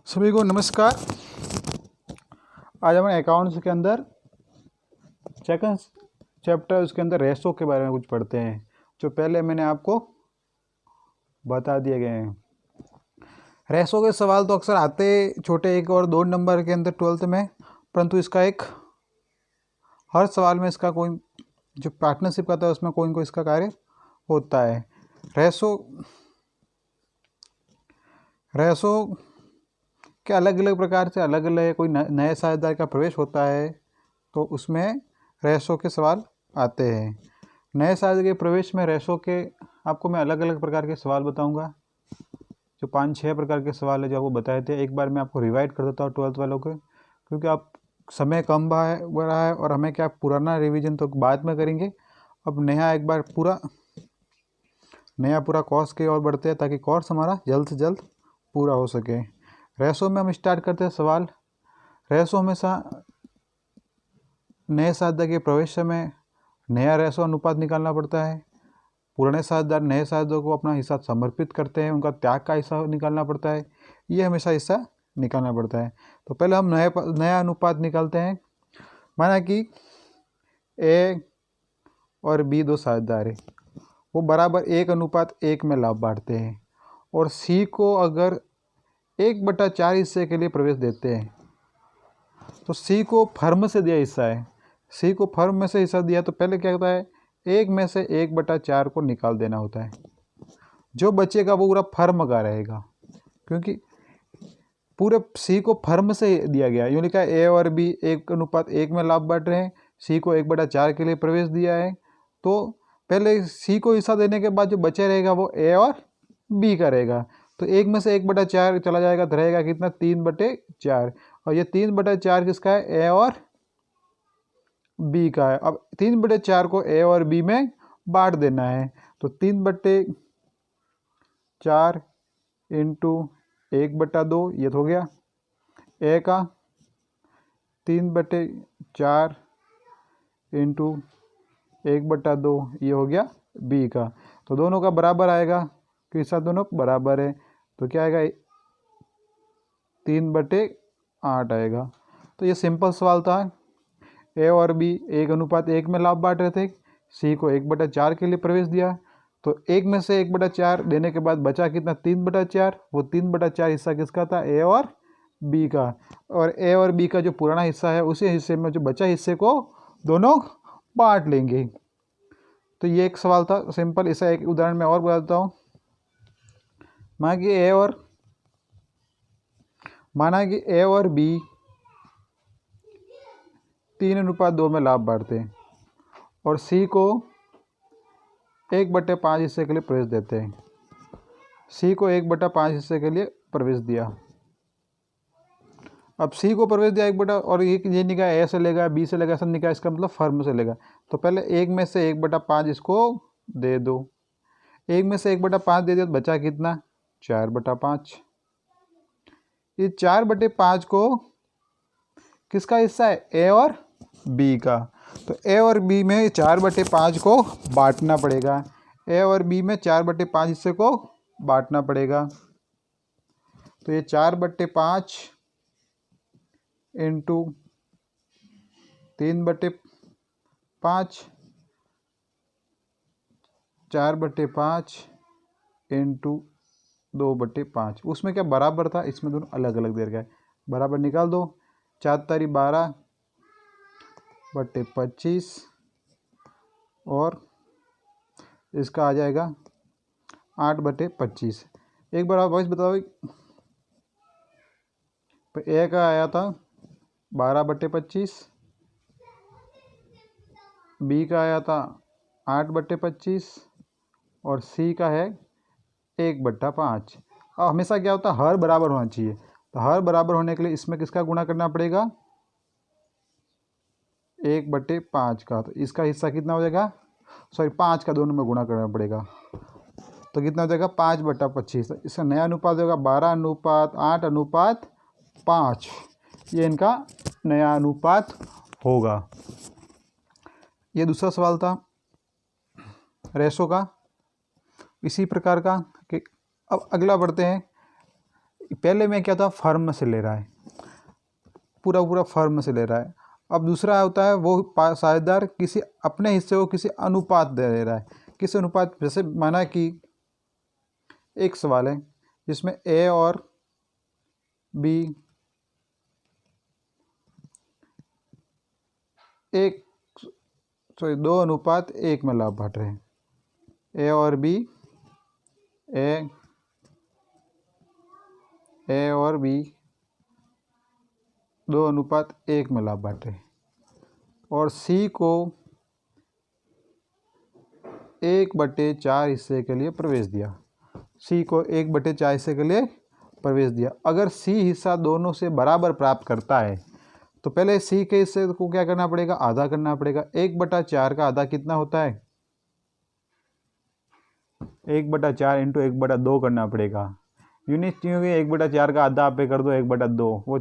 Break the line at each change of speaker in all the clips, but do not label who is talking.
सभी को नमस्कार। आज हम अकाउंट्स के अंदर सेकंड चैप्टर उसके अंदर रेशो के बारे में कुछ पढ़ते हैं, जो पहले मैंने आपको बता दिए गए हैं। रेशो के सवाल तो अक्सर आते छोटे 1 और 2 नंबर के अंदर 12th में, परंतु इसका एक हर सवाल में इसका कोई जो पार्टनरशिप का था उसमें कोई ना कोई इसका कार्य होता है। रेशो के अलग अलग प्रकार से अलग अलग कोई नए साझेदार का प्रवेश होता है तो उसमें रेशो के सवाल आते हैं। नए साझेदार के प्रवेश में रेशो के आपको मैं अलग अलग प्रकार के सवाल बताऊंगा, जो 5-6 प्रकार के सवाल है जो आपको बताए थे। एक बार मैं आपको रिवाइड कर देता हूँ 12th वालों के, क्योंकि आप समय कम बढ़ा है और हमें क्या पुराना रिवीजन तो बाद में करेंगे। अब नया एक बार पूरा कोर्स के और बढ़ते हैं ताकि कोर्स हमारा जल्द से जल्द पूरा हो सके। रेशो में हम स्टार्ट करते हैं सवाल। रेशो हमेशा नए साझेदार के प्रवेश समय नया रेशो अनुपात निकालना पड़ता है। पुराने साझेदार नए साझेदारों को अपना हिस्सा समर्पित करते हैं, उनका त्याग का हिस्सा निकालना पड़ता है। ये हमेशा हिस्सा निकालना पड़ता है। तो पहले हम नया अनुपात निकालते हैं। माना कि ए और बी 2 साझेदार है, वो बराबर 1:1 में लाभ बांटते हैं और सी को अगर 1/4 हिस्से के लिए प्रवेश देते हैं तो सी को फर्म से दिया हिस्सा है, सी को फर्म में से हिस्सा दिया तो पहले क्या होता है, 1 में से 1/4 को निकाल देना होता है। जो बचेगा वो पूरा फर्म का रहेगा, क्योंकि पूरे सी को फर्म से दिया गया। यूँ लिखा है ए और बी 1:1 में लाभ बांट रहे हैं, सी को 1/4 के लिए प्रवेश दिया है, तो पहले सी को हिस्सा देने के बाद जो बचे रहेगा वो ए और बी का रहेगा। तो 1 में से 1/4 चला जाएगा तो रहेगा कितना, 3/4। और ये 3/4 किसका है, ए और बी का है। अब 3/4 को ए और बी में बांट देना है, तो 3/4 इंटू 1/2 ये तो हो गया ए का, 3/4 इंटू 1/2 ये हो गया बी का। तो दोनों का बराबर आएगा, तो इस साथ दोनों बराबर है, तो क्या आएगा 3/8 आएगा। तो ये सिंपल सवाल था। ए और बी 1:1 में लाभ बांट रहे थे, सी को 1/4 के लिए प्रवेश दिया, तो 1 में से 1/4 देने के बाद बचा कितना, 3/4। वो 3/4 हिस्सा किसका था, ए और बी का। और ए और बी का जो पुराना हिस्सा है उसी हिस्से में जो बचा हिस्से को दोनों बांट लेंगे। तो ये एक सवाल था सिंपल। इसका एक उदाहरण मैं और बताता हूँ। माना कि ए और बी 3:2 में लाभ बांटते हैं और सी को 1/5 हिस्से के लिए प्रवेश देते हैं। सी को 1/5 हिस्से के लिए प्रवेश दिया। अब सी को प्रवेश दिया 1 और ये निकाह ए से लेगा, बी से लेगा, ऐसा निकाह, इसका मतलब फर्म से लेगा। तो पहले 1 में से 1/5 इसको दे दो। 1 में से 1/5 दे दिया तो बचा कितना, 4/5। ये 4/5 को किसका हिस्सा है, ए और बी का। तो ए और बी में 4/5 को बांटना पड़ेगा। ए और बी में 4/5 हिस्से को बांटना पड़ेगा। तो ये 4/5 इंटू 3/5, 4/5 इंटू 2/5। उसमें क्या बराबर था, इसमें दोनों अलग अलग दे रखा है। बराबर निकाल दो, 4×12/25 और इसका आ जाएगा 8/25। एक बार आप वॉइस बताओ, ए का आया था 12/25, बी का आया था 8/25 और सी का है 1/5। अब हमेशा क्या होता है, हर बराबर होना चाहिए। तो हर बराबर होने के लिए इसमें किसका गुणा करना पड़ेगा, 1/5 का। तो इसका हिस्सा कितना हो जाएगा, 5 का दोनों में गुणा करना पड़ेगा। तो कितना हो जाएगा, 5/25। इसका नया अनुपात होगा 12:8:5। ये इनका नया अनुपात होगा। ये दूसरा सवाल था रेशो का, इसी प्रकार का। कि अब अगला बढ़ते हैं। पहले में क्या था, फर्म से ले रहा है, पूरा पूरा फर्म से ले रहा है। अब दूसरा होता है वो साझेदार किसी अपने हिस्से को किसी अनुपात दे रहा है। किस अनुपात, जैसे माना कि एक सवाल है जिसमें ए और बी एक सॉरी 2:1 में लाभ बांट रहे हैं। ए और बी, ए और बी 2:1 में लाभ बांट रहे हैं और सी को 1/4 हिस्से के लिए प्रवेश दिया। सी को 1/4 हिस्से के लिए प्रवेश दिया। अगर सी हिस्सा दोनों से बराबर प्राप्त करता है तो पहले सी के हिस्से को क्या करना पड़ेगा, आधा करना पड़ेगा। 1/4 का आधा कितना होता है, 1/4 इंटू 1/2 करना पड़ेगा। यूनिट क्योंकि 1/4 का आधा आप पे कर दो 1/2, वो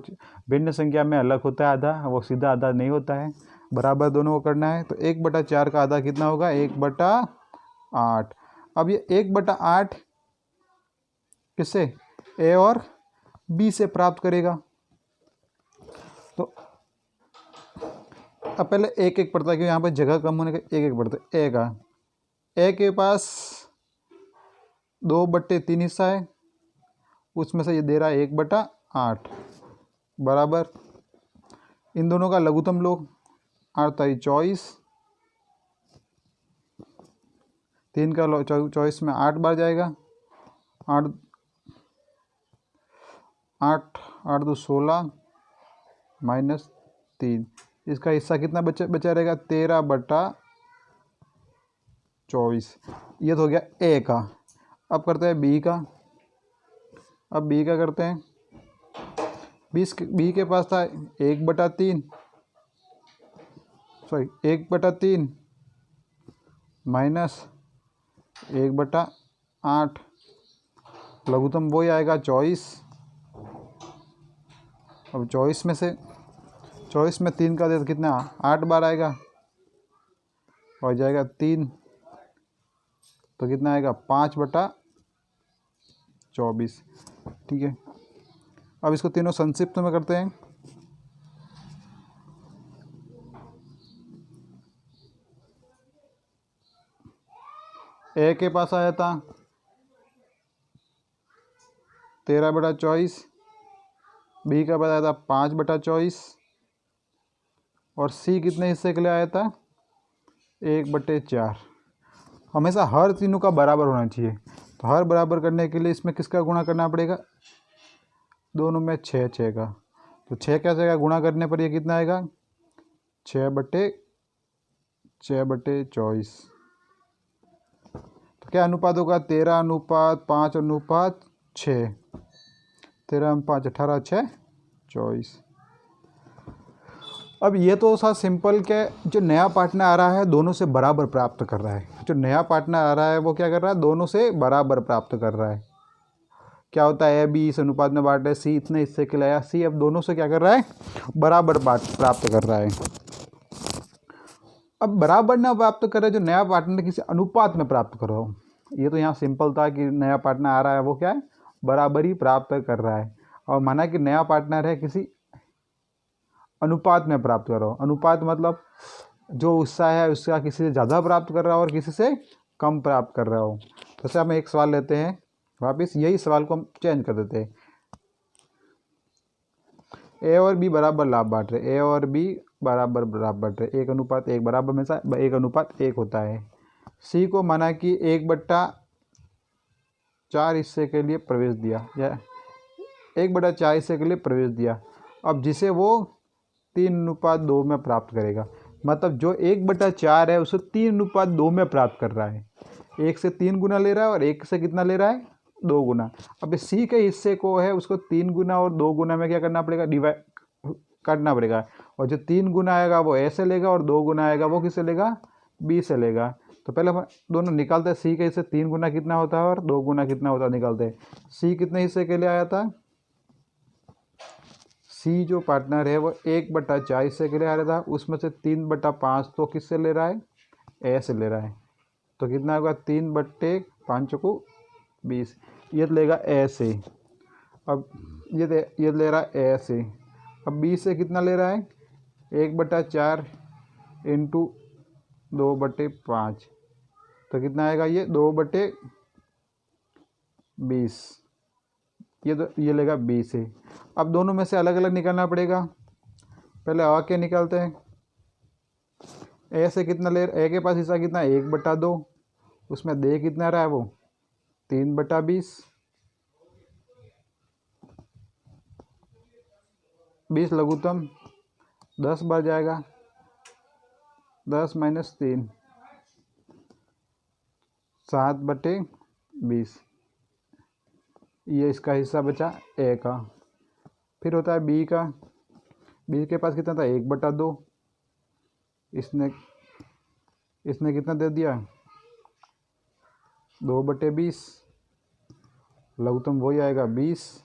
भिन्न संख्या में अलग होता है आधा, वो सीधा आधा नहीं होता है, बराबर दोनों को करना है। तो 1/4 का आधा कितना होगा, 1/8। अब ये 1/8 किससे, ए और बी से प्राप्त करेगा। तो अब पहले एक एक पड़ता है क्योंकि यहाँ पर जगह कम होने का एक एक पड़ता है। ए का, ए के पास 2/3 हिस्सा है, उसमें से ये दे रहा है 1/8 बराबर, इन दोनों का लघुत्तम लो, 8×24, 3 का 24 में 8 बार जाएगा, 8 8 2 16 -3, इसका हिस्सा कितना बचा रहेगा, 13/24। ये तो हो गया ए का। अब करते हैं बी का। अब बी का करते हैं। बी के पास था 1/3 माइनस 1/8, लघुत्तम वही आएगा 24। अब 24 में से 3 का दे तो कितना 8 बार आएगा और जाएगा 3, तो कितना आएगा 5/24। ठीक है, अब इसको तीनों संक्षिप्त में करते हैं। ए के पास आया था 13/24, बी का पास आया था 5/24 और सी कितने हिस्से के लिए आया था 1/4। हमेशा हर तीनों का बराबर होना चाहिए, तो हर बराबर करने के लिए इसमें किसका गुणा करना पड़ेगा, दोनों में 6 का। तो 6 कैसे का गुणा करने पर ये कितना आएगा 6/24। तो क्या अनुपात होगा 13:5:6, 13:5 18 6 24। अब ये तो सा सिंपल के जो नया पार्टनर आ रहा है दोनों से बराबर प्राप्त कर रहा है। जो नया पार्टनर आ रहा है वो क्या कर रहा है, दोनों से बराबर प्राप्त कर रहा है। क्या होता है, ए बी इस अनुपात में बांट रहे, सी इतने हिस्से के लाया, सी अब दोनों से क्या कर रहा है, बराबर प्राप्त कर रहा है। अब बराबर ना प्राप्त कर रहा है, जो नया पार्टनर किसी अनुपात में प्राप्त कर रहा हो। ये तो यहाँ सिंपल था कि नया पार्टनर आ रहा है वो क्या है, बराबरी प्राप्त कर रहा है। और माना कि नया पार्टनर है किसी अनुपात में प्राप्त कर रहा हो। अनुपात मतलब जो हिस्सा है उसका किसी से ज़्यादा प्राप्त कर रहा हो और किसी से कम प्राप्त कर रहा हो। तो जैसे हम एक सवाल लेते हैं, वापस यही सवाल को हम चेंज कर देते हैं। ए और बी बराबर लाभ बांट रहे, ए और बी बराबर लाभ बांट रहे, 1:1 बराबर में से 1:1 होता है। सी को माना कि 1/4 हिस्से के लिए प्रवेश दिया, या 1/4 हिस्से के लिए प्रवेश दिया। अब जिसे वो 3:2 में प्राप्त करेगा, मतलब जो 1/4 है उसे 3:2 में प्राप्त कर रहा है। 1 से 3 गुना ले रहा है और 1 से कितना ले रहा है, 2 गुना। अब सी के हिस्से को है उसको 3 गुना और 2 गुना में क्या करना पड़ेगा, डिवाइड काटना पड़ेगा। और जो 3 गुना आएगा वो ए से लेगा और 2 गुना आएगा वो किससे लेगा, बी से लेगा। तो पहले हम दोनों निकालते हैं, सी के हिस्से 3 गुना कितना होता है और 2 गुना कितना होता है निकालते हैं। सी कितने हिस्से के लिए आया था, सी जो पार्टनर है वो 1/4 हिस्से के लिए आ रहा था, उसमें से 3/5 तो किससे ले रहा है, ए से ले रहा है। तो कितना होगा 3/5 को 20, ये लेगा ए से। अब ये ले रहा है ए से, अब बी से कितना ले रहा है 1/4 इंटू 2/5, तो कितना आएगा ये 2/20, ये लेगा बी से। अब दोनों में से अलग अलग निकालना पड़ेगा, पहले आ के निकालते हैं। ए से कितना ले, ए के पास हिस्सा कितना है 1/2, उसमें दे कितना रहा है वो 3/20, 20 लघुत्तम 10 बार जाएगा, 10 - 3 7/20, ये इसका हिस्सा बचा ए का। फिर होता है बी का, बी के पास कितना था 1/2, इसने कितना दे दिया 2/20, लघुत्तम वही आएगा 20,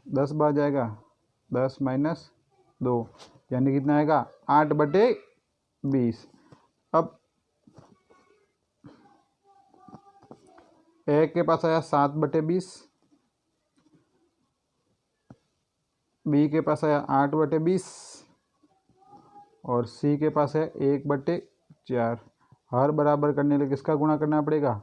10 बार जाएगा 10 - 2, यानी कितना आएगा 8/20। अब ए के पास आया 7/20, बी के पास आया 8/20 और सी के पास है 1/4। हर बराबर करने के लिए किसका गुणा करना पड़ेगा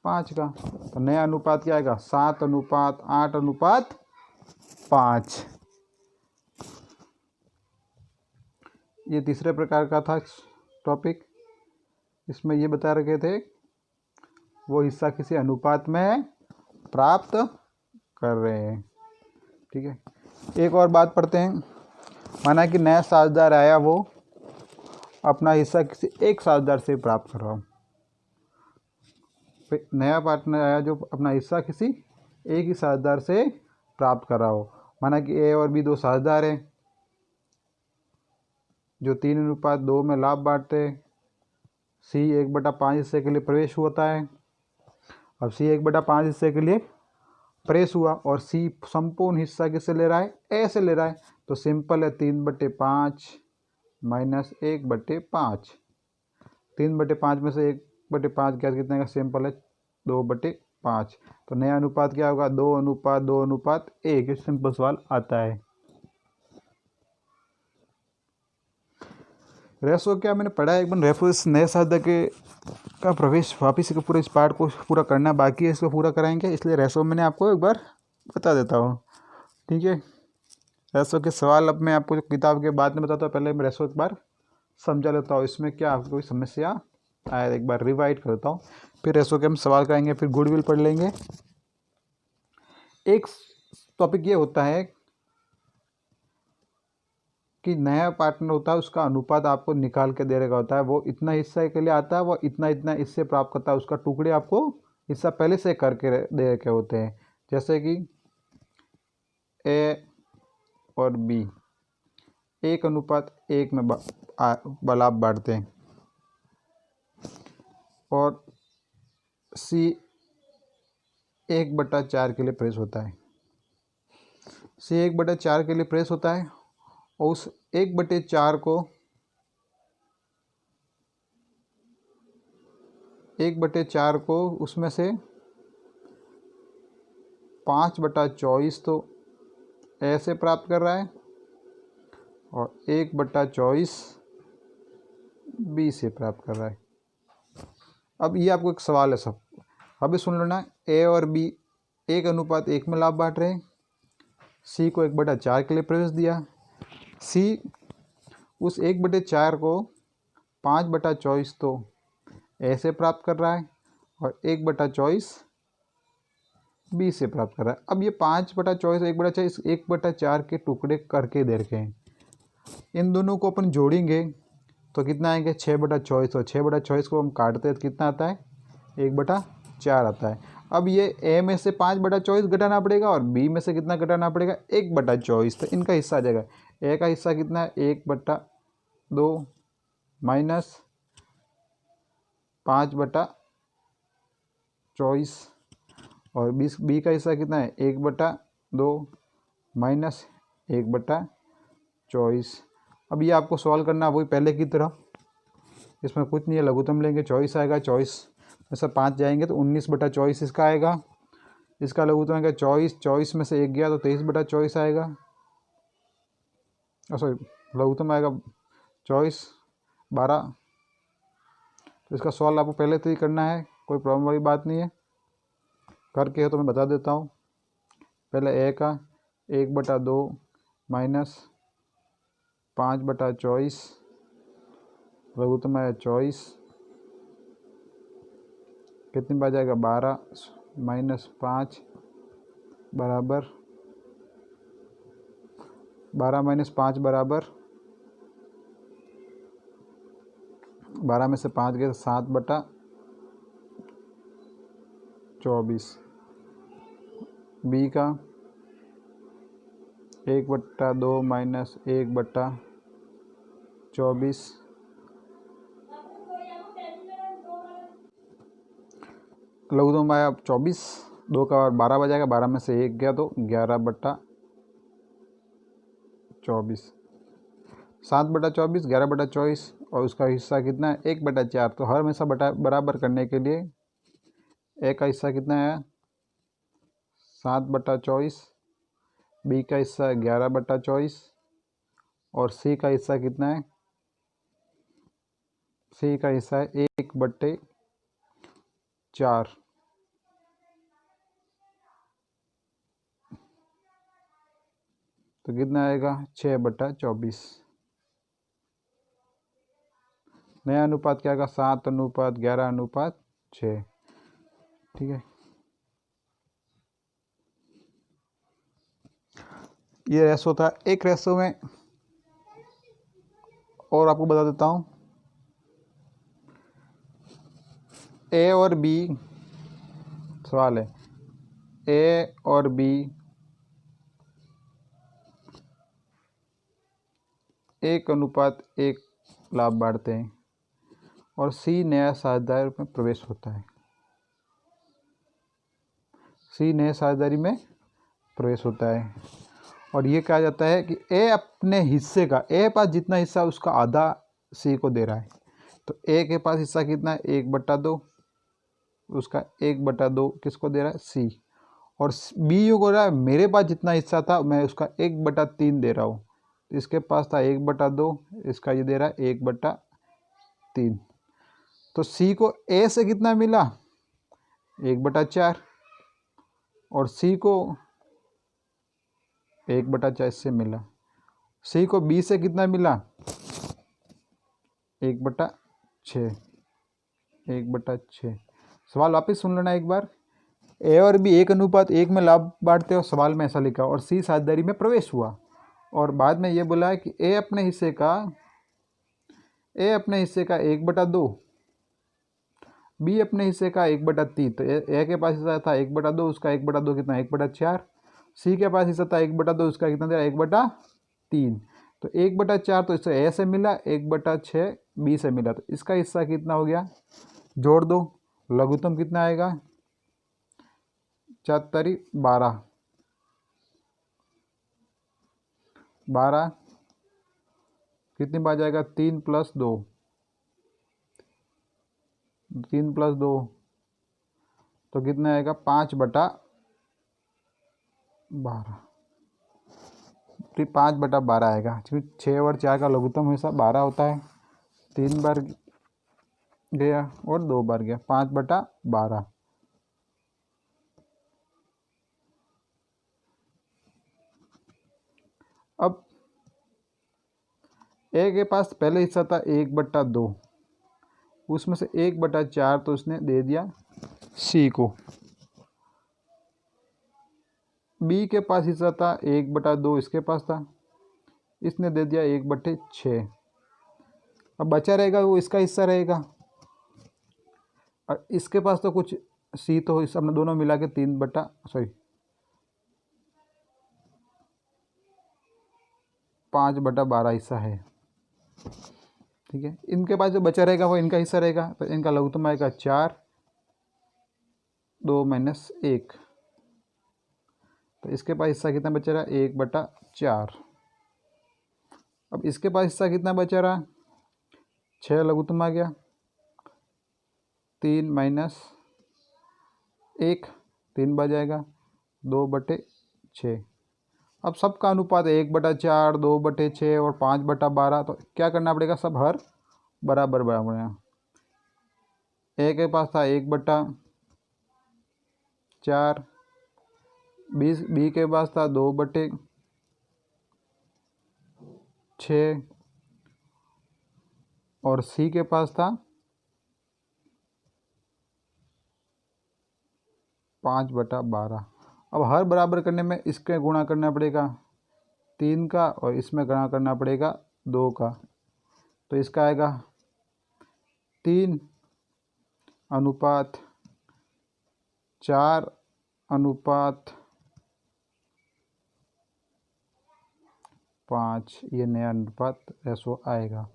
5 का, तो नया अनुपात क्या आएगा 7:8:5। ये तीसरे प्रकार का था टॉपिक, इसमें ये बता रखे थे वो हिस्सा किसी अनुपात में प्राप्त कर रहे हैं। ठीक है, एक और बात पढ़ते हैं। माना कि नया साझेदार आया, वो अपना हिस्सा किसी एक साझेदार से प्राप्त कर रहा हो। नया पार्टनर आया जो अपना हिस्सा किसी एक ही साझेदार से प्राप्त कर रहा हो। माना कि ए और बी दो साझेदार हैं जो 3:2 में लाभ बांटते हैं। सी 1/5 हिस्से के लिए प्रवेश होता है। अब सी 1/5 हिस्से के लिए प्रवेश हुआ और सी संपूर्ण हिस्सा किससे ले रहा है ए से ले रहा है, तो सिंपल है 3/5 - 1/5। 3/5 में से 1/5 क्या कितने का, सिंपल है 2/5। तो नया अनुपात क्या होगा 2:2:1। सिंपल सवाल आता है। रेशो क्या मैंने पढ़ा है एक बार, रेशो इस नए साझेदार के का प्रवेश वापिस का पूरा इस पार्ट को पूरा करना बाकी है, इसको पूरा कराएंगे, इसलिए रेशो मैंने आपको एक बार बता देता हूँ। ठीक है, रेशो के सवाल अब मैं आपको किताब के बाद में बताता हूँ, पहले मैं रेशो एक बार समझा लेता हूँ इसमें क्या आपको कोई समस्या आया, एक बार रिवाइड करता हूँ, फिर रेशो के हम सवाल कराएंगे, फिर गुडविल पढ़ लेंगे। एक टॉपिक ये होता है कि नया पार्टनर होता है, उसका अनुपात आपको निकाल के दे रखा होता है। वो इतना हिस्सा के लिए आता है, वो इतना इतना इससे प्राप्त करता है, उसका टुकड़े आपको हिस्सा पहले से करके दे रखे होते हैं। जैसे कि ए और बी 1:1 में लाभ बांटते हैं और सी 1/4 के लिए प्रेस होता है। सी 1/4 के लिए प्रेस होता है और उस 1/4 को 1/4 को उसमें से 5/24 तो ऐसे प्राप्त कर रहा है और 1/24 बी से प्राप्त कर रहा है। अब ये आपको एक सवाल है सब, अभी सुन लेना। ए और बी 1:1 में लाभ बांट रहे हैं। सी को 1/4 के लिए प्रवेश दिया। सी उस 1/4 को 5/24 तो ऐसे प्राप्त कर रहा है और 1/24 बी से प्राप्त कर रहा है। अब ये 5/24 1/4 1/4 के टुकड़े करके दे रखे हैं, इन दोनों को अपन जोड़ेंगे तो कितना आएंगे 6/24, और 6/24 को हम काटते हैं तो कितना आता है 1/4 आता है। अब ये ए में से 5/24 घटाना पड़ेगा और बी में से कितना घटाना पड़ेगा 1/24, तो इनका हिस्सा आ जाएगा। ए का हिस्सा कितना है 1/2 माइनस 5/24 और बी का हिस्सा कितना है 1/2 माइनस 1/24। अब ये आपको सॉल्व करना वही पहले की तरह, इसमें कुछ नहीं है, लघुत्तम लेंगे 24 आएगा, 24 में से 5 जाएंगे तो 19/24 इसका आएगा। इसका लघुत्तम आएगा 24, 24 में से 1 गया तो 23/24 आएगा। सॉरी, लघुत्तम आएगा 24, 12। तो इसका सवाल आपको पहले से ही करना है, कोई प्रॉब्लम वाली बात नहीं है। करके है तो मैं बता देता हूँ। पहले ए का 1/2 माइनस 5/24, लघुत्तम आया 24, कितनी बार जाएगा 12 माइनस 5 बराबर 12 माइनस 5 बराबर 12 में से 5 गए तो 7/24। बी का 1/2 माइनस 1/24, लघुत्तम आया 24, 2 का बार 12 बजाएगा, 12 में से 1 गया तो 11/24, 7/24, 11/24 और उसका हिस्सा कितना है 1/4। तो हर हमेशा बराबर करने के लिए ए का हिस्सा कितना है 7/24, बी का हिस्सा 11/24 और सी का हिस्सा कितना है, सी का हिस्सा है 1/4। तो कितना आएगा 6/24। नया अनुपात क्या आएगा 7:11:6। ठीक है, ये रेशो था। एक रेशो में और आपको बता देता हूँ, ए और बी, सवाल है ए और बी 1:1 लाभ बांटते हैं और सी नया साझेदार में प्रवेश होता है। सी नए साझेदारी में प्रवेश होता है और ये कहा जाता है कि ए अपने हिस्से का, ए पास जितना हिस्सा उसका आधा सी को दे रहा है। तो ए के पास हिस्सा कितना है 1/2, उसका 1/2 किसको दे रहा है सी। और बी यू को रहा है मेरे पास जितना हिस्सा था मैं उसका 1/3 दे रहा हूँ। इसके पास था 1/2, इसका ये दे रहा है 1/3। तो सी को ए से कितना मिला 1/4 और सी को 1/4 से मिला। सी को बी से कितना मिला 1/6, 1/6। सवाल वापस सुन लेना एक बार। ए और बी 1:1 में लाभ बांटते हो, सवाल में ऐसा लिखा, और सी साझेदारी में प्रवेश हुआ। और बाद में ये बोला है कि ए अपने हिस्से का 1/2, बी अपने हिस्से का 1/3। तो ए के पास हिस्सा था 1/2, उसका 1/2 कितना 1/4। सी के पास हिस्सा था 1/2, उसका कितना दे रहा 1/3। तो 1/4 तो इससे ए से मिला, 1/6 बी से मिला। तो इसका हिस्सा कितना हो गया, जोड़ दो, लघुत्तम कितना आएगा 4 12, 12 कितनी बार जाएगा 3 + 2, 3 + 2 तो कितना आएगा 5/12। 5/12 आएगा, क्योंकि 6 और 4 का लघुत्तम हिस्सा 12 होता है। 3 बार गया और 2 बार गया, 5/12। अब ए के पास पहले हिस्सा था 1/2, उसमें से 1/4 तो उसने दे दिया सी को। बी के पास हिस्सा था 1/2, इसके पास था, इसने दे दिया 1/6। अब बचा रहेगा वो इसका हिस्सा रहेगा, और इसके पास तो कुछ सी तो इस अपने दोनों मिला के 5/12 हिस्सा है। ठीक है, इनके पास जो बचा रहेगा वो इनका हिस्सा रहेगा। तो इनका लघुत्तम आएगा 4, 2 - 1। तो इसके पास हिस्सा कितना बचा रहा 1/4। अब इसके पास हिस्सा कितना बचा रहा 6, लघुत्तम आ गया 3 - 1 3 बच जाएगा 2/6। अब सबका अनुपात 1/4, 2/6 और 5/12। तो क्या करना पड़ेगा, सब हर बराबर बराबर है। ए के पास था 1/4, बी के पास था 2/6 और सी के पास था 5/12। अब हर बराबर करने में इसके गुणा करना पड़ेगा 3 का और इसमें गुणा करना पड़ेगा 2 का। तो इसका आएगा 3:4:5, ये नया अनुपात रेशो आएगा।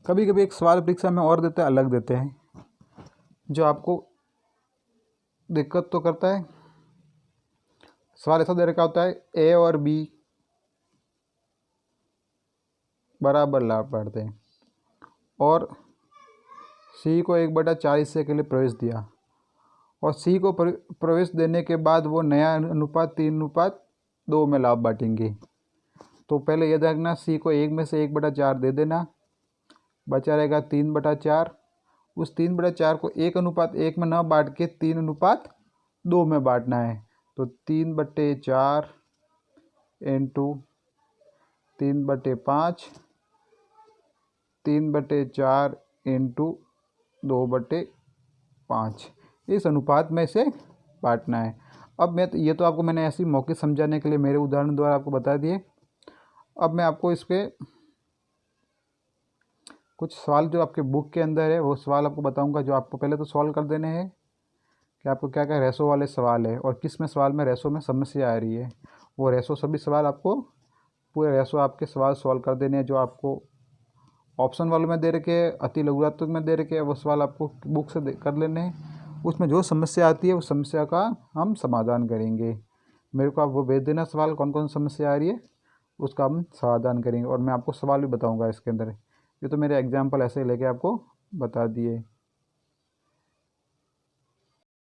कभी कभी एक सवाल परीक्षा में और देते हैं, अलग देते हैं, जो आपको दिक्कत तो करता है। सवाल ऐसा दे रखा होता है, ए और बी बराबर लाभ बढ़ते हैं और सी को 1/4 हिस्से के लिए प्रवेश दिया और सी को प्रवेश देने के बाद वो नया अनुपात 3:2 में लाभ बांटेंगे। तो पहले यह देखना, सी को 1 में से 1/4 दे देना, बचा रहेगा 3/4। उस 3/4 को 1:1 में ना बांट के 3:2 में बांटना है। तो 3/4 इंटू 3/5, 3/4 इंटू 2/5, इस अनुपात में से बांटना है। अब ये तो आपको मैंने ऐसी मौखिक समझाने के लिए मेरे उदाहरण द्वारा आपको बता दिए। अब मैं आपको इस पे कुछ सवाल जो आपके बुक के अंदर है वो सवाल आपको बताऊंगा, जो आपको पहले तो सॉल्व कर देने हैं कि आपको क्या क्या रेशो वाले सवाल है और किस में सवाल में रेशो में समस्या आ रही है। वो रेशो सभी सवाल आपको पूरे रेशो आपके सवाल सॉल्व कर देने हैं। जो आपको ऑप्शन वालों में दे रखे, अति लघुत्मक में दे रखे, वो सवाल आपको बुक से कर लेने हैं। उसमें जो समस्या आती है उस समस्या का हम समाधान करेंगे। मेरे को आप वो भेज देना सवाल कौन कौन समस्या आ रही है, उसका हम समाधान करेंगे और मैं आपको सवाल भी बताऊंगा इसके अंदर। ये तो मेरे एग्जाम्पल ऐसे लेके आपको बता दिए।